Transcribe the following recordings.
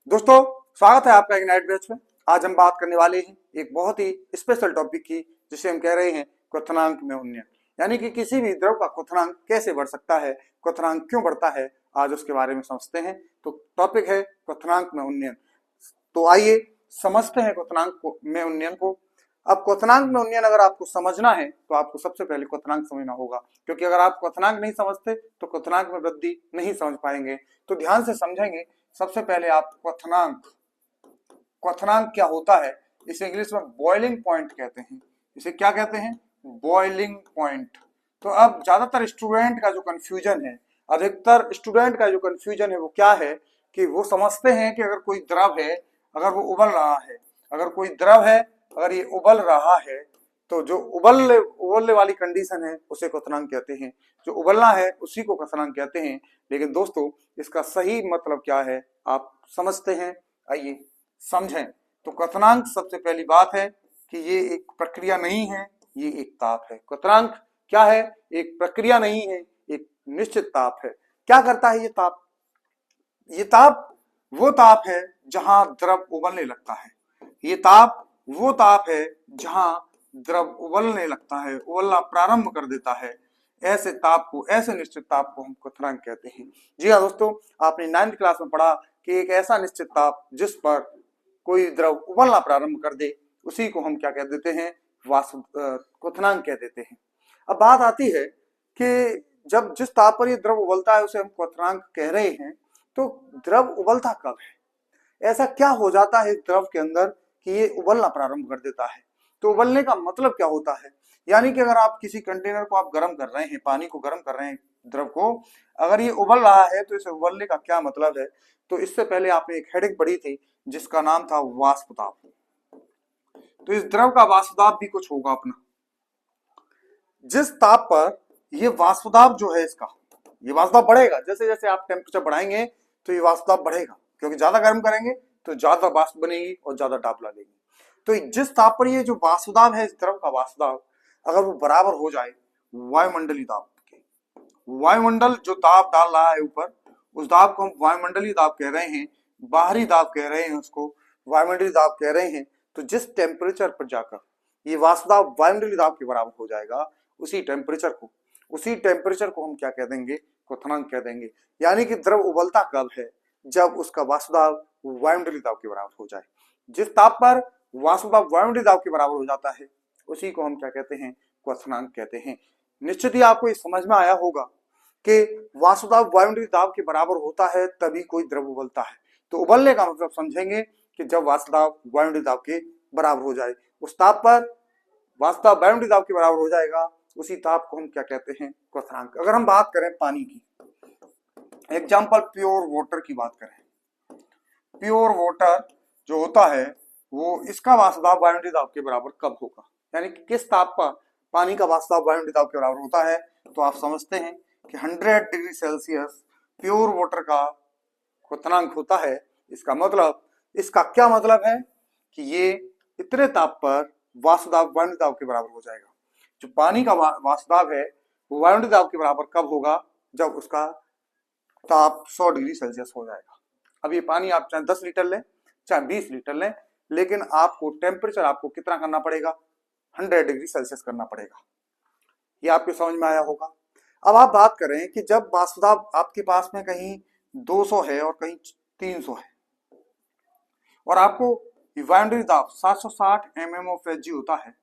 दोस्तों, स्वागत है आपका इग्नाइट बैच में। आज हम बात करने वाले हैं एक बहुत ही स्पेशल टॉपिक की, जिसे हम कह रहे हैं क्वथनांक में उन्नयन। यानी कि किसी भी द्रव का क्वथनांक कैसे बढ़ सकता है, क्वथनांक क्यों बढ़ता है, आज उसके बारे में समझते हैं। तो टॉपिक है क्वथनांक में उन्नयन। तो आइए समझते हैं क्वथनांक में उन्नयन को। अब क्वथनांक में उन्नयन अगर आपको समझना है तो आपको सबसे पहले क्वथनांक समझना होगा, क्योंकि अगर आप क्वथनांक नहीं समझते तो क्वथनांक में वृद्धि नहीं समझ पाएंगे। तो ध्यान से समझेंगे। सबसे पहले आप क्वथनांक, क्वथनांक क्या होता है, इसे इंग्लिश में बॉइलिंग पॉइंट कहते हैं। इसे क्या कहते हैं? Boiling point. तो अब ज्यादातर स्टूडेंट का जो कंफ्यूजन है, अधिकतर स्टूडेंट का जो कंफ्यूजन है वो क्या है कि वो समझते हैं कि अगर कोई द्रव है, अगर वो उबल रहा है, अगर कोई द्रव है, अगर ये उबल रहा है, तो जो उबलने वाली कंडीशन है उसे क्वथनांक कहते हैं। जो उबलना है उसी को क्वथनांक कहते हैं। लेकिन दोस्तों, इसका सही मतलब क्या है आप समझते हैं? आइए समझें। तो क्वथनांक सबसे पहली बात है कि ये एक प्रक्रिया नहीं है, ये एक ताप है। क्वथनांक क्या है? एक प्रक्रिया नहीं है, एक निश्चित ताप है। क्या करता है ये ताप? ये ताप वो ताप है जहां द्रव उबलने लगता है। ये ताप वो ताप है जहां द्रव उबलने लगता है, उबलना प्रारंभ कर देता है। ऐसे ताप को, ऐसे निश्चित ताप को हम क्वथनांक कहते हैं। जी हाँ दोस्तों, आपने 9th क्लास में पढ़ा कि एक ऐसा निश्चित ताप जिस पर कोई द्रव उबलना प्रारंभ कर दे, उसी को हम क्या कह देते हैं? क्वथनांक कह देते हैं। अब बात आती है कि जब जिस ताप पर ये द्रव उबलता है उसे हम क्वथनांक कह रहे हैं, तो द्रव उबलता कब है? ऐसा क्या हो जाता है द्रव के अंदर कि ये उबलना प्रारंभ कर देता है? तो उबलने का मतलब क्या होता है? यानी कि अगर आप किसी कंटेनर को आप गर्म कर रहे हैं, पानी को गर्म कर रहे हैं, द्रव को, अगर ये उबल रहा है तो इसे उबलने का क्या मतलब है? तो इससे पहले आपने एक हेडिंग पढ़ी थी जिसका नाम था वाष्पताप। तो इस द्रव का वाष्पदाब भी कुछ होगा अपना। जिस ताप पर ये वाष्पदाब जो है इसका, ये वाष्पदाब बढ़ेगा। जैसे जैसे आप टेम्परेचर बढ़ाएंगे तो ये वाष्पदाब बढ़ेगा, क्योंकि ज्यादा गर्म करेंगे तो ज्यादा वाष्प बनेगी और ज्यादा दाब लगेगी। तो जिस ताप पर ये जो वाष्पदाब है, इस द्रव का वाष्पदाब अगर वो बराबर हो जाए वायुमंडलीय दाब के, वायुमंडल जो दाब डाल रहा है ऊपर, उस दाब को हम वायुमंडलीय दाब कह रहे हैं, बाहरी दाब कह रहे हैं, उसको वायुमंडलीय दाब कह रहे हैं। तो जिस टेम्परेचर पर जाकर ये वाष्पदाब वायुमंडलीय दाब के बराबर हो जाएगा, उसी टेम्परेचर को हम क्या कह देंगे? क्वथनांक कह देंगे। यानी कि द्रव उबलता कब है? जब उसका वाष्पदाब वायुमंडलीय दाब के बराबर हो जाए। जिस ताप पर वाष्पदाब वायुमंडलीय दाब के बराबर हो जाता है, उसी को हम क्या कहते हैं? क्वथनांक कहते हैं। निश्चित ही आपको ये समझ में आया होगा कि वाष्पदाब वायुमंडलीय दाब के बराबर होता है तभी कोई द्रव उबलता है। तो उबलने का मतलब समझेंगे कि जब वाष्पदाब वायुमंडलीय दाब के बराबर हो जाए। उस ताप पर वाष्पदाब वायुमंडलीय दाब के बराबर हो जाएगा, उसी ताप को हम क्या कहते हैं? क्वथनांक। अगर हम बात करें पानी की, एग्जाम्पल प्योर वाटर की बात करें, प्योर वाटर जो होता है वो, इसका वाष्पदाब वायुमंडलीय दाब के बराबर कब होगा? यानी कि किस ताप पर पानी का वाष्पदाब वायुमंडलीय दाब के बराबर होता है? तो आप समझते हैं कि 100 डिग्री सेल्सियस प्योर वाटर का क्वथनांक होता है। इसका मतलब, इसका क्या मतलब है कि ये इतने ताप पर वाष्पदाब वायुमंडलीय दाब के बराबर हो जाएगा। जो पानी का वाष्पदाब है वो वायुमंडलीय दाब के बराबर कब होगा? जब उसका ताप 100 डिग्री सेल्सियस हो जाएगा। अब ये पानी आप चाहे 10 लीटर लें, चाहे 20 लीटर लें, लेकिन आपको टेम्परेचर आपको कितना करना पड़ेगा? 100 डिग्री सेल्सियस करना पड़ेगा। ये आपके समझ में आया होगा। अब आप बात करें कि जब वाष्पदाब आपके पास में कहीं 200 है और कहीं 300 है, और आपको वायुमंडलीय दाब 760 mm ऑफ Hg होता है,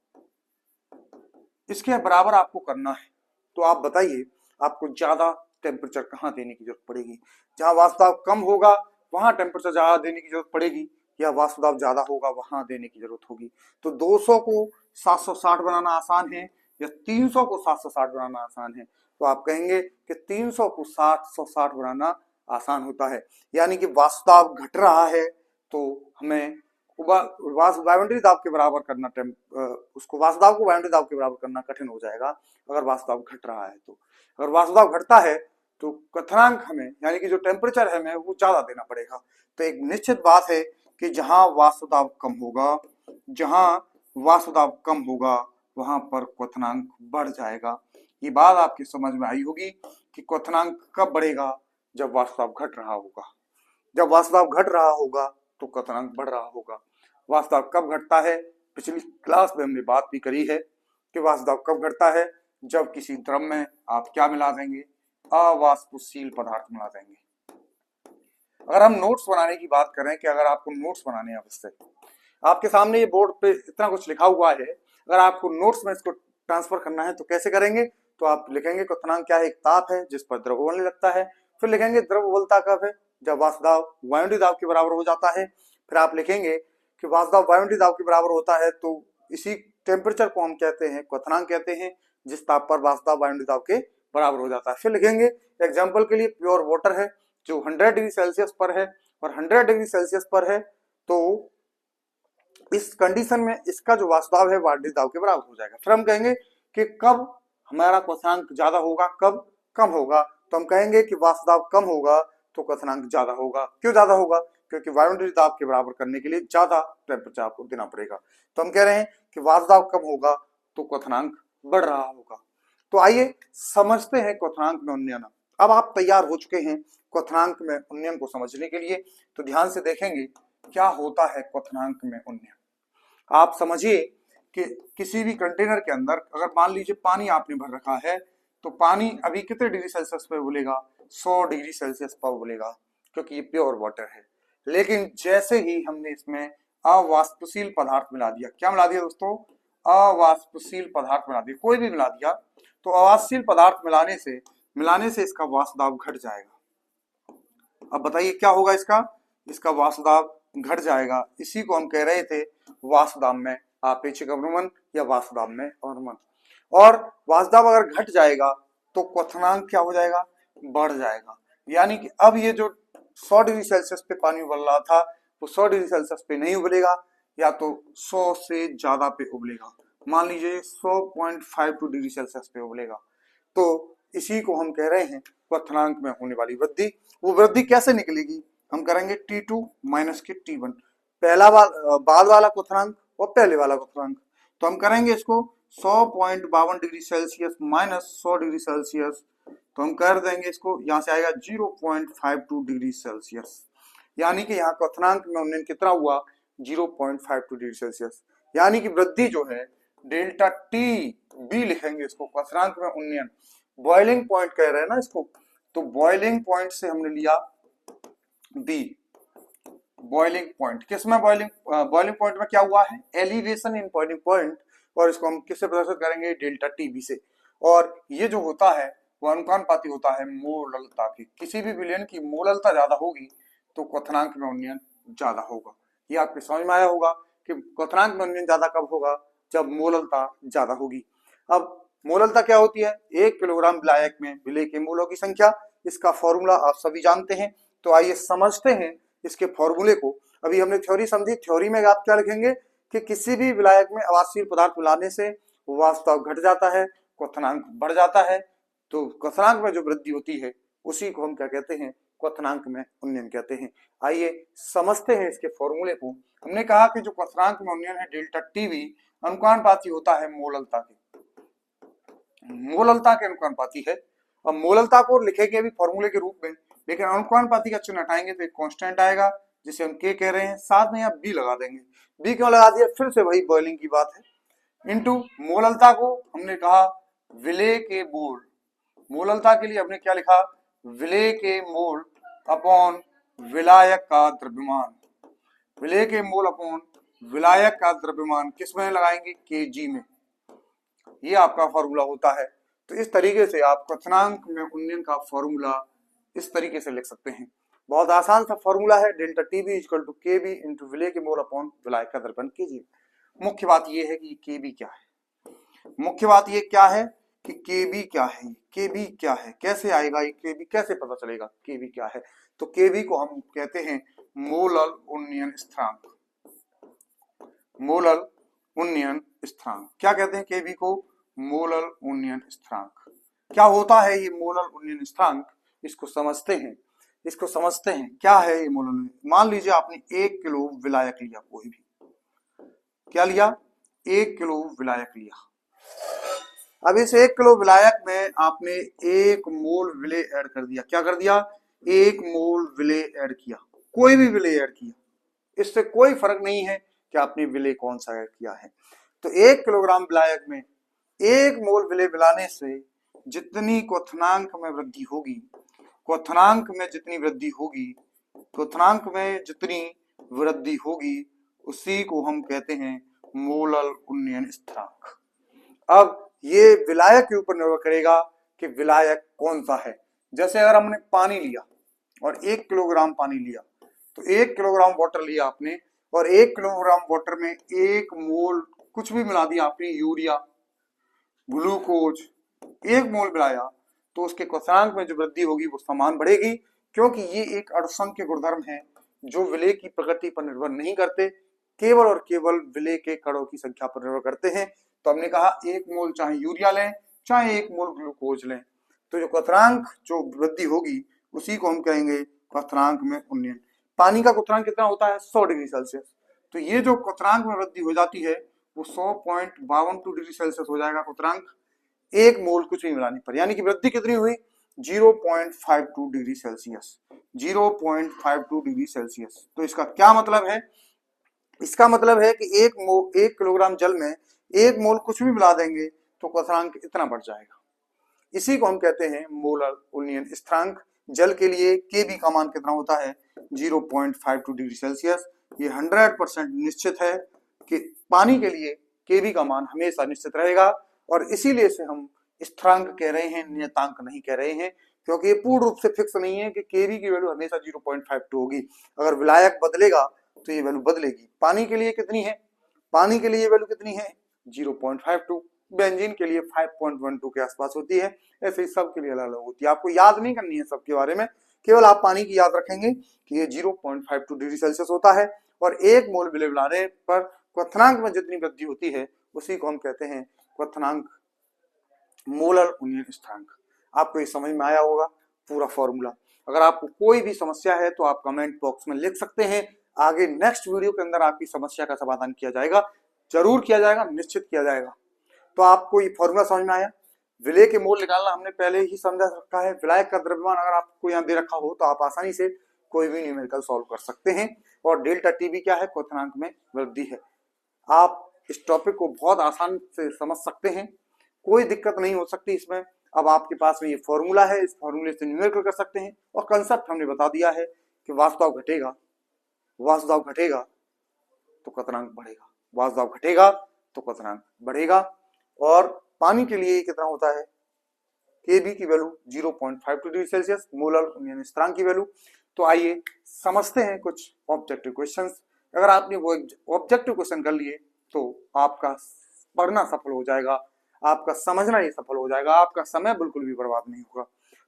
इसके बराबर आपको करना है, तो आप बताइए आपको ज्यादा टेम्परेचर कहाँ देने की जरूरत पड़ेगी? जहां वाष्पदाब कम होगा वहां टेम्परेचर ज्यादा देने की जरूरत पड़ेगी, या वाष्पदाब ज्यादा होगा वहां देने की जरूरत होगी? तो 200 को 760 बनाना आसान है या 300 को 760 बनाना आसान है? तो आप कहेंगे कि 300 को 760 बनाना आसान होता है। यानी कि वाष्पदाब घट रहा है तो हमें वायुमंडलीय दाब के बराबर करना, उसको वाष्पदाब को वायुमंडलीय दाब के बराबर करना कठिन हो जाएगा अगर वाष्पदाब घट रहा है। तो अगर वाष्पदाब घटता है तो क्वथनांक हमें, यानी कि जो टेम्परेचर है हमें वो ज्यादा देना पड़ेगा। तो एक निश्चित बात है कि जहां वाष्पदाब कम होगा, जहां वाष्पदाब कम होगा वहां पर क्वथनांक बढ़ जाएगा। ये बात आपकी समझ में आई होगी कि क्वथनांक कब बढ़ेगा? जब वाष्पदाब घट रहा होगा। जब वाष्प दाब घट रहा होगा तो क्वथनांक बढ़ रहा होगा। वाष्प दाब कब घटता है? पिछली क्लास में हमने बात भी करी है कि वाष्प दाब कब घटता है, जब किसी द्रव में आप क्या मिला देंगे, अवाष्पशील पदार्थ मिला देंगे। अगर हम नोट्स बनाने की बात करें कि अगर आपको नोट्स बनाने हैं अवश्य, आपके सामने ये बोर्ड पे इतना कुछ लिखा हुआ है, अगर आपको नोट्स में इसको ट्रांसफर करना है तो कैसे करेंगे? तो आप लिखेंगे क्वथनांक क्या है, एक ताप है जिस पर द्रव उबलने लगता है। फिर लिखेंगे द्रव उबलता कब है, जब वाष्प दाब वायुमंडलीय दाब के बराबर हो जाता है। फिर आप लिखेंगे कि वाष्प दाब वायुमंडलीय दाब के बराबर होता है, तो इसी टेम्परेचर को हम कहते हैं क्वथनांक कहते हैं, जिस ताप पर वाष्प दाब वायुमंडलीय दाब के बराबर हो जाता है। फिर लिखेंगे एग्जाम्पल के लिए प्योर वाटर है जो 100 डिग्री सेल्सियस पर है और 100 डिग्री सेल्सियस पर है, तो इस कंडीशन में इसका जो वाष्प दाब है वायुमंडलीय दाब के बराबर हो जाएगा। फिर हम कहेंगे कि कब हमारा क्वथनांक ज्यादा होगा, कब कम होगा, तो हम कहेंगे कि वाष्प दाब कम होगा तो क्वथनांक ज्यादा होगा। क्यों ज्यादा होगा? क्योंकि वायुमंडलीय दाब के बराबर करने के लिए ज्यादा टेम्परेचर आपको देना पड़ेगा। तो हम कह रहे हैं कि वाष्प दाब कम होगा तो क्वथनांक बढ़ रहा होगा। तो आइए समझते हैं क्वथनांक में उन्नयन। अब आप तैयार हो चुके हैं क्वथनांक में उन्नयन को समझने के लिए, तो ध्यान से देखेंगे क्या होता है क्वथनांक में उन्नयन। आप समझिए कि किसी भी कंटेनर के अंदर अगर मान लीजिए पानी आपने भर रखा है, तो पानी अभी कितने डिग्री सेल्सियस पे उबलेगा? 100 डिग्री सेल्सियस पर उबलेगा, क्योंकि ये प्योर वाटर है। लेकिन जैसे ही हमने इसमें अवाष्पशील पदार्थ मिला दिया, क्या मिला दिया दोस्तों? अवाष्पशील पदार्थ मिला दिया, कोई भी मिला दिया, तो अवाष्पशील पदार्थ मिलाने से इसका वाष्प दाब घट जाएगा। अब बताइए क्या होगा इसका वाष्प दाब घट जाएगा। इसी को हम कह रहे थे वाष्प दाब में आपेक्षिक अवनमन या वाष्प दाब में अवनमन। और वाष्प दाब अगर घट जाएगा तो क्वथनांक क्या हो जाएगा? बढ़ जाएगा। यानी कि अब ये जो 100 डिग्री सेल्सियस पे पानी उबल रहा था वो 100 डिग्री सेल्सियस पे नहीं उबलेगा, या तो 100 से ज्यादा पे उबलेगा। मान लीजिए 100.52 डिग्री सेल्सियस पे उबलेगा। तो इसी को हम कह रहे हैं क्वथनांक में होने वाली वृद्धि। वो वृद्धि कैसे निकलेगी? हम करेंगे T2 माइनस के T1, बाद वाला क्वथनांक और पहले वाला क्वथनांक। तो हम करेंगे इसको 100.52 degree Celsius minus 100 degree Celsius, तो हम कर देंगे इसको, यहां से आएगा 0.52 डिग्री सेल्सियस। यानी कि यहाँ क्वथनांक में उन्नयन कितना हुआ? 0.52 डिग्री सेल्सियस। यानी कि वृद्धि जो है डेल्टा टी बी लिखेंगे इसको, क्वथनांक में उन्नयन। बॉइलिंग पॉइंट कह रहे हैं ना इसको, तो बॉइलिंग पॉइंट से हमने लिया बी। बॉइलिंग पॉइंट किसमें? बॉइलिंग पॉइंट में क्या हुआ है? एलिवेशन इन बॉइलिंग पॉइंट, और इसको हम किससे प्रदर्शित करेंगे? डेल्टा टी बी से। और ये जो होता है वो अनुपाती होता है मोललता की। किसी भी विलयन की मोललता ज्यादा होगी तो क्वथनांक में उन्नयन ज्यादा होगा। ये आपके समझ में आया होगा कि क्वथनांक में उन्नयन ज्यादा कब होगा? जब मोललता ज्यादा होगी। अब मोललता क्या होती है? 1 किलोग्राम विलायक में विलेय के मोलों की संख्या। इसका फॉर्मूला आप सभी जानते हैं, तो आइए समझते हैं इसके फॉर्मूले को। अभी हमने थ्योरी समझी, थ्योरी में आप क्या लिखेंगे कि किसी भी विलायक में अवाष्पशील पदार्थ मिलाने से वाष्प दाब घट जाता है, क्वथनांक बढ़ जाता है। तो क्वथनांक में जो वृद्धि होती है उसी को हम क्या कहते हैं? क्वथनांक में उन्नयन कहते हैं। आइए समझते हैं इसके फॉर्मूले को। हमने कहा कि जो क्वथनांक में उन्नयन है डेल्टा टीवी अनुपाती होता है मोललता के, मोललता के अनुपाती है। अब मोललता को लिखेंगे अभी फॉर्मूले के रूप में, लेकिन अनुपाती का चिन्ह हटाएंगे तो एक कांस्टेंट आएगा जिसे हम के कह रहे हैं, साथ में आप बी लगा देंगे। बी क्यों लगा दिया? फिर से वही बॉइलिंग की बात है। इनटू मोललता को हमने कहा विलेय के मोल, मोललता के लिए हमने क्या लिखा? विलेय के मोल अपॉन विलायक का द्रव्यमान। विलेय के मोल अपॉन विलायक का द्रव्यमान किस में लगाएंगे? केजी में। ये आपका फॉर्मूला होता है। तो इस तरीके से आप क्वथनांक में उन्नयन का फॉर्मूला इस तरीके से लिख सकते हैं। बहुत आसान सा फॉर्मूला है, delta Tb equal to Kb into विलेय के मोल अपॉन विलायक का द्रव्यमान केजी। मुख्य बात यह है कि केबी क्या है, मुख्य बात ये क्या है कि केबी क्या है, केबी क्या है, कैसे आएगा ये केबी, कैसे पता चलेगा केबी क्या है? तो केबी को हम कहते हैं मोलल उन्नयन स्थिरांक। मोलल उन्नयन स्थिरांक क्या कहते हैं? केबी को मोलल उन्नयन स्थिरांक। क्या होता है ये मोलल उन्नयन स्थिरांक? इसको समझते हैं, इसको समझते हैं क्या है ये मोलल। मान लीजिए आपने 1 किलो विलायक लिया, कोई भी क्या लिया? 1 किलो विलायक लिया। अब इस 1 किलो विलायक में आपने 1 मोल विलेय ऐड कर दिया। क्या कर दिया? 1 मोल विलेय ऐड किया। कोई भी विलेय ऐड किया, इससे कोई फर्क नहीं है कि आपने विलेय कौन सा ऐड किया है। तो 1 किलोग्राम विलायक में 1 मोल विलेय मिलाने से जितनी क्वथनांक में वृद्धि होगी, क्वथनांक में जितनी वृद्धि होगी, क्वथनांक में जितनी वृद्धि होगी, उसी को हम कहते हैं मोलल उन्नयन स्थिरांक। अब ये विलायक के ऊपर निर्भर करेगा कि विलायक कौन सा है। जैसे अगर हमने पानी लिया और 1 किलोग्राम पानी लिया, तो 1 किलोग्राम वाटर लिया आपने और 1 किलोग्राम वाटर में 1 मोल कुछ भी मिला दिया आपने, यूरिया, ग्लूकोज, 1 मोल मिलाया, तो उसके क्वथनांक में जो वृद्धि होगी वो समान बढ़ेगी, क्योंकि ये एक अणुसंख्य गुणधर्म है जो विलेय की प्रकृति पर निर्भर नहीं करते, केवल और केवल विलेय के कणों की संख्या पर निर्भर करते हैं। तो हमने कहा 1 मोल चाहे यूरिया लें चाहे 1 मोल ग्लूकोज लें, तो जो क्वथनांक जो वृद्धि होगी उसी को हम कहेंगे क्वथनांक में उन्नयन। पानी का क्वथनांक कितना होता है? 100 डिग्री सेल्सियस। तो ये जो क्वथनांक में वृद्धि हो जाती है वो 100.52 डिग्री सेल्सियस हो जाएगा क्वथनांक 1 मोल कुछ भी मिलाने पर, यानी कि वृद्धि कितनी हुई? 0.52 डिग्री सेल्सियस, 0.52 डिग्री सेल्सियस। तो इसका क्या मतलब है? इसका मतलब है कि 1 किलोग्राम जल में 1 मोल कुछ भी मिला देंगे तो क्वथनांक इतना बढ़ जाएगा। इसी को हम कहते हैं मोलर उन्नयन स्थिरांक। जल के लिए Kb का मान कितना होता है? 0.52 डिग्री सेल्सियस। ये 100% निश्चित है कि पानी के लिए Kb का मान हमेशा निश्चित रहेगा, और इसीलिए इसे हम स्थिरांक कह रहे हैं, नियतांक नहीं कह रहे हैं, क्योंकि ये पूर्ण रूप से फिक्स नहीं है कि Kb की वैल्यू हमेशा 0.52 होगी। अगर विलायक बदलेगा तो ये वैल्यू बदलेगी। पानी के लिए कितनी है? पानी के लिए वैल्यू कितनी है? 0.52। बेंजीन के लिए 5.12 के आसपास होती है। ऐसे ही सब के लिए अलग अलग होती है, आपको याद नहीं करनी है सबके बारे में, केवल आप पानी की याद रखेंगे कि ये 0.52 डिग्री सेल्सियस होता है, और 1 मोल विलेय मिलाने पर क्वथनांक में जितनी वृद्धि होती है उसी को हम कहते हैं क्वथनांक, मोलर उन्नयन स्थिरांक। आपको ये समझ में आया होगा पूरा फॉर्मूला। अगर आपको कोई भी समस्या है तो आप कमेंट बॉक्स में लिख सकते हैं, आगे नेक्स्ट वीडियो के अंदर आपकी समस्या का समाधान किया जाएगा, जरूर किया जाएगा, निश्चित किया जाएगा। तो आपको ये फॉर्मूला समझ में आया? विलेय के मोल निकालना हमने पहले ही समझा रखा है। विलायक का द्रव्यमान अगर आपको यहाँ दे रखा हो तो आप आसानी से कोई भी न्यूमेरिकल सॉल्व कर सकते हैं। और डेल्टा टीबी क्या है? क्वथनांक में वृद्धि है। आप इस टॉपिक को बहुत आसान से समझ सकते हैं, कोई दिक्कत नहीं हो सकती इसमें। अब आपके पास में ये फॉर्मूला है, इस फॉर्मूले से न्यूमेरिकल कर सकते हैं, और कंसेप्ट हमने बता दिया है कि वाष्पदाब घटेगा, वाष्पदाब घटेगा तो क्वथनांक बढ़ेगा, वाष्पदाब घटेगा तो क्वथनांक बढ़ेगा। और पानी के लिए कितना होता है? Kb की वैल्यू 0.52 डिग्री सेल्सियस, मोलर उन्नयन स्थिरांक की वैल्यू। तो आइए समझते हैं कुछ ऑब्जेक्टिव क्वेश्चंस। अगर आपने वो ऑब्जेक्टिव क्वेश्चन कर लिए तो आपका पढ़ना सफल हो जाएगा, आपका समझना ये सफल हो जाएगा, आपका समय बिल्कुल भी बर्बाद नहीं होगा।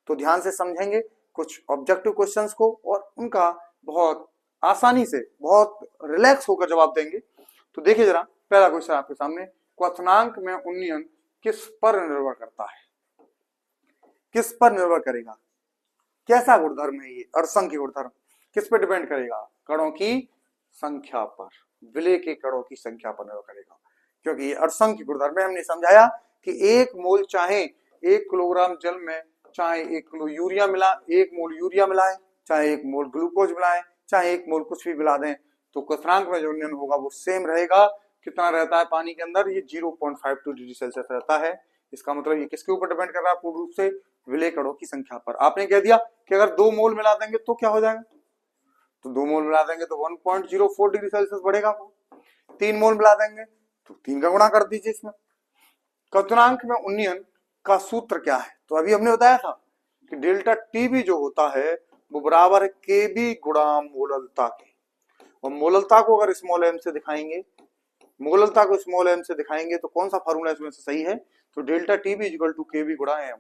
तो ध्यान से समझेंगे कुछ ऑब्जेक्टिव क्वेश्चंस को और उनका बहुत आसानी से, बहुत रिलैक्स होकर जवाब देंगे। तो देखिए जरा, पहला क्वेश्चन आपके सामने, क्वथनांक में उन्नयन किस पर निर्भर करता है? किस पर निर्भर करेगा? कैसा गुणधर्म है ये? अणुसंख्य गुणधर्म। किस पर डिपेंड करेगा? कणों की संख्या पर, विलेय के कणों की संख्या पर निर्भर करेगा, क्योंकि ये अणुसंख्य गुणधर्म है। हमने समझाया कि 1 मोल चाहे 1 किलोग्राम जल में चाहे 1 किलो यूरिया मिला, 1 मोल यूरिया मिलाएं, चाहे 1 मोल ग्लूकोज मिलाएं, चाहे 1 मोल कुछ भी मिला दें, तो क्वथनांक में जो उन्नयन होगा वो सेम रहेगा। कितना रहता है पानी के अंदर? ये 0.52 डिग्री सेल्सियस रहता है। इसका मतलब ये किसके ऊपर डिपेंड कर रहा है? पूर्ण रूप से विलेय कणों की संख्या पर। आपने कह दिया कि अगर 2 मोल मिला देंगे तो क्या हो जाएगा? तो 2 मोल मिला देंगे तो 1.04 डिग्री सेल्सियस बढ़ेगा। 3 मोल मिला देंगे तो 3 का गुणा कर दीजिए इसमें। क्वथनांक में उन्नयन का सूत्र क्या है? तो अभी हमने बताया था कि डेल्टा टीबी जो होता है वो बराबर है केबी गुणा मोललता के, और मोललता को अगर स्मॉल एम से दिखाएंगे, मोललता को स्मॉल एम से दिखाएंगे तो कौन सा फॉर्मूला इसमें से सही है? तो डेल्टा टीबी इक्वल टू केबी गुणा एम।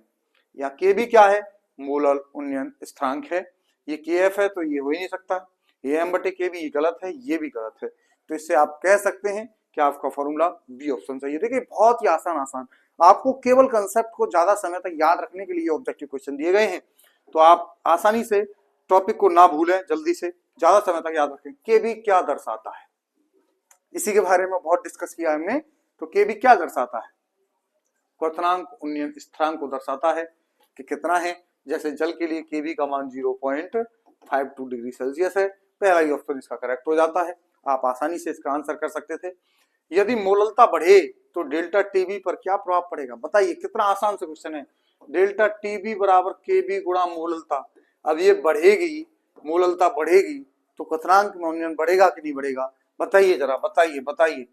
या केबी क्या है? मोलर उन्नयन स्थिरांक है। ये केएफ है तो ये हो ही नहीं सकता, ये एम बटे केबी, ये गलत है, ये भी गलत है। तो इससे आप कह सकते हैं कि आपका फॉर्मूला बी ऑप्शन सही है। देखिए बहुत ही आसान, आपको केवल कंसेप्ट को ज्यादा समय तक याद रखने के लिए ऑब्जेक्टिव क्वेश्चन दिए गए हैं, तो आप आसानी से टॉपिक को ना भूलें, जल्दी से ज्यादा समय तक याद रखें। केबी क्या दर्शाता है, इसी के बारे में बहुत डिस्कस किया हमने। तो केबी क्या दर्शाता है? क्वथनांक उन्नयन स्थिरांक को दर्शाता है कि कितना है। जैसे जल के लिए केबी का मान 0.52 डिग्री सेल्सियस है, पहला ही ऑप्शन इसका करेक्ट हो जाता है। आप आसानी से इसका आंसर कर सकते थे। यदि मोललता बढ़े तो डेल्टा टीबी पर क्या प्रभाव पड़ेगा? बताइए, कितना आसान से क्वेश्चन है। डेल्टा टीबी बराबर केबी गुणा मोललता। अब ये बढ़ेगी, मोललता बढ़ेगी तो क्वथनांक में उन्नयन बढ़ेगा कि नहीं बढ़ेगा? बताइए जरा, बताइए।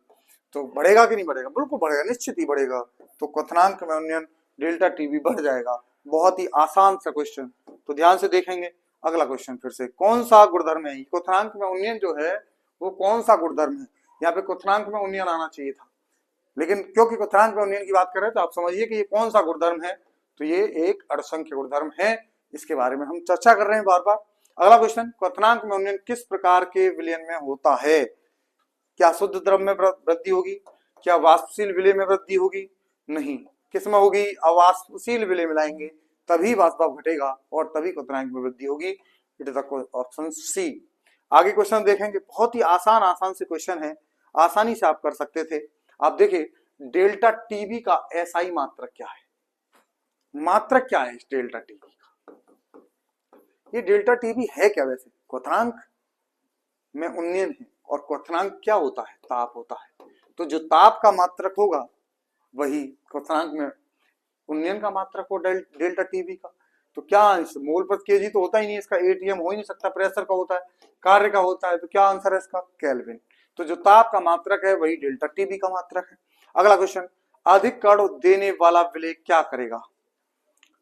तो बढ़ेगा कि नहीं बढ़ेगा? बिल्कुल बढ़ेगा, निश्चित ही बढ़ेगा। तो क्वथनांक में उन्नयन डेल्टा टीबी बढ़ जाएगा। बहुत ही आसान सा क्वेश्चन। तो ध्यान से देखेंगे अगला क्वेश्चन फिर से। कौन सा गुणधर्म है? क्वथनांक में उन्नयन जो है वो कौन सा गुणधर्म है? यहाँ पे क्वथनांक में उन्नयन आना चाहिए था, लेकिन क्योंकि क्वथनांक में उन्नयन की बात कर रहे हैं तो आप समझिए कि ये कौन सा गुणधर्म है। तो ये एक अड़संख्य गुणधर्म है, इसके बारे में हम चर्चा कर रहे हैं बार बार। अगला क्वेश्चन, क्वथनांक में उन्नयन किस प्रकार के विलयन में होता है? क्या शुद्ध द्रव में वृद्धि होगी? क्या वाष्पशील विलय में वृद्धि होगी? नहीं। किस में होगी? अवाष्पशील विलय मिलाएंगे तभी वाष्प घटेगा और तभी क्वथनांक में वृद्धि होगी। It is the option C. आगे क्वेश्चन देखेंगे, बहुत ही आसान से क्वेश्चन है, आसानी से आप कर सकते थे। आप देखिए, डेल्टा टीबी का एसआई मात्रक क्या है? मात्रक क्या है इस डेल्टा टीबी का? ये डेल्टा टीबी है क्या वैसे? क्वथनांक में उन्नयन है, और क्वथनांक क्या होता है? ताप होता है। तो जो ताप का मात्रक होगा वही क्वथनांक में उन्नयन का मात्रक हो डेल्टा टीबी का। तो क्या मोल प्रति केजी तो होता ही नहीं, इसका एटीएम हो ही नहीं सकता, प्रेशर का होता है, कार्य का होता है। तो क्या आंसर है इसका? केल्विन। तो जो ताप का मात्रक है वही डेल्टा टीबी का मात्रक है। अगला क्वेश्चन, अधिक कण देने वाला विलय क्या करेगा?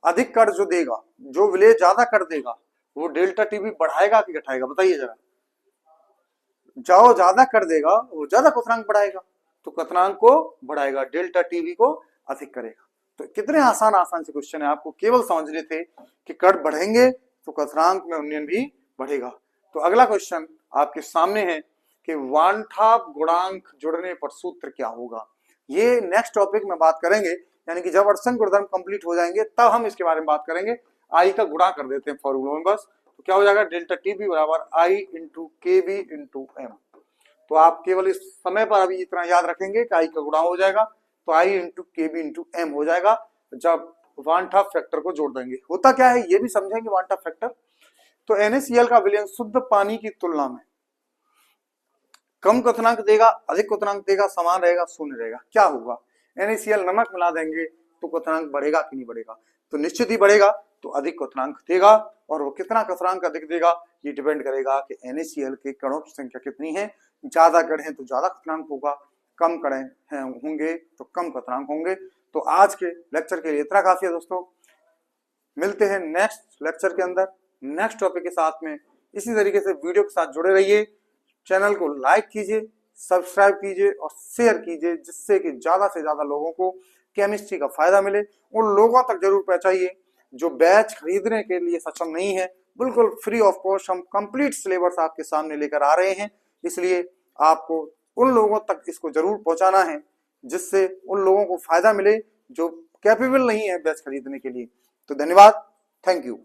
अधिक कण जो देगा, जो विलय ज्यादा कर देगा, वो डेल्टा टीबी बढ़ाएगा कि घटाएगा? बताइए जरा। जो ज्यादा कर देगा वो ज्यादा क्वथनांक बढ़ाएगा, तो क्वथनांक को बढ़ाएगा, डेल्टा टीबी को अधिक करेगा। तो कितने आसान से क्वेश्चन है, आपको केवल समझने थे कि कण बढ़ेंगे तो क्वथनांक में उन्नयन भी बढ़ेगा। तो अगला क्वेश्चन आपके सामने है कि वान ठाप गुणांक जुड़ने पर सूत्र क्या होगा? ये नेक्स्ट टॉपिक में बात करेंगे, यानी कि जब अड़संख्य गुणधर्म कंप्लीट हो जाएंगे तब हम इसके बारे में बात करेंगे। आई का गुणा कर देते हैं फॉर्मूला में बस। तो क्या हो जाएगा? डेल्टा टीबी बराबर आई इंटू के बी इंटू एम। तो आप केवल इस समय पर अभी इतना याद रखेंगे कि आई का गुणा हो जाएगा, तो आई इंटू के बी इंटू एम हो जाएगा जब वान ठाप फैक्टर को जोड़ देंगे। होता क्या है ये भी समझेंगे वान ठाप फैक्टर। तो NaCl का विलयन शुद्ध पानी की तुलना में कम क्वथनांक देगा, अधिक क्वथनांक देगा, समान रहेगा, शून्य रहेगा? क्या होगा? NaCl नमक मिला देंगे तो क्वथनांक बढ़ेगा कि नहीं बढ़ेगा? तो निश्चित ही बढ़ेगा। तो अधिक क्वथनांक देगा, और वो कितना क्वथनांक अधिक देगा ये डिपेंड करेगा कि NaCl के कणों की संख्या कितनी है। ज्यादा कण है तो ज्यादा क्वथनांक होगा, कम कण होंगे तो कम क्वथनांक होंगे। तो आज के लेक्चर के लिए इतना काफी है दोस्तों। मिलते हैं नेक्स्ट लेक्चर के अंदर नेक्स्ट टॉपिक के साथ में। इसी तरीके से वीडियो के साथ जुड़े रहिए, चैनल को लाइक कीजिए, सब्सक्राइब कीजिए और शेयर कीजिए, जिससे कि ज्यादा से ज्यादा लोगों को केमिस्ट्री का फायदा मिले। उन लोगों तक जरूर पहुंचाइए जो बैच खरीदने के लिए सक्षम नहीं है। बिल्कुल फ्री ऑफ कॉस्ट हम कंप्लीट सिलेबस आपके सामने लेकर आ रहे हैं, इसलिए आपको उन लोगों तक इसको जरूर पहुंचाना है जिससे उन लोगों को फायदा मिले जो कैपेबल नहीं है बैच खरीदने के लिए। तो धन्यवाद, थैंक यू।